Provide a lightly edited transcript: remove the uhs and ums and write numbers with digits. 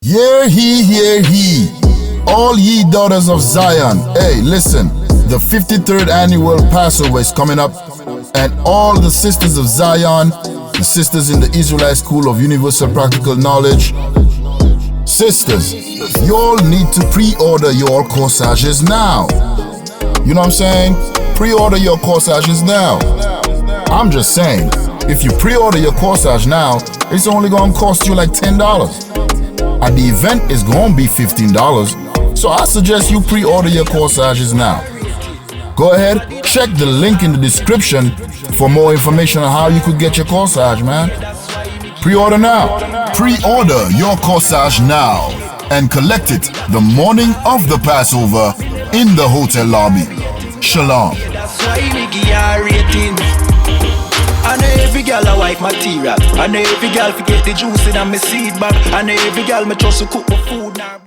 Hear ye, all ye daughters of Zion. Hey, listen, the 53rd annual Passover is coming up, and all the sisters of Zion, the sisters in the Israelite School of Universal Practical Knowledge, sisters, you all need to pre-order your corsages now. You know what I'm saying? Pre-order your corsages now. I'm just saying, if you pre-order your corsage now, it's only gonna cost you like $10. And the event is gonna be $15. So I suggest you pre-order your corsages now. Go ahead, check the link in the description for more information on how you could get your corsage, man. Pre-order now. Pre-order your corsage now and collect it the morning of the Passover in the hotel lobby. Shalom. That's why we give her rating. I know every girl a wife material. I know every girl forget the juice in my seed bag. I know every girl me trust to cook my food now.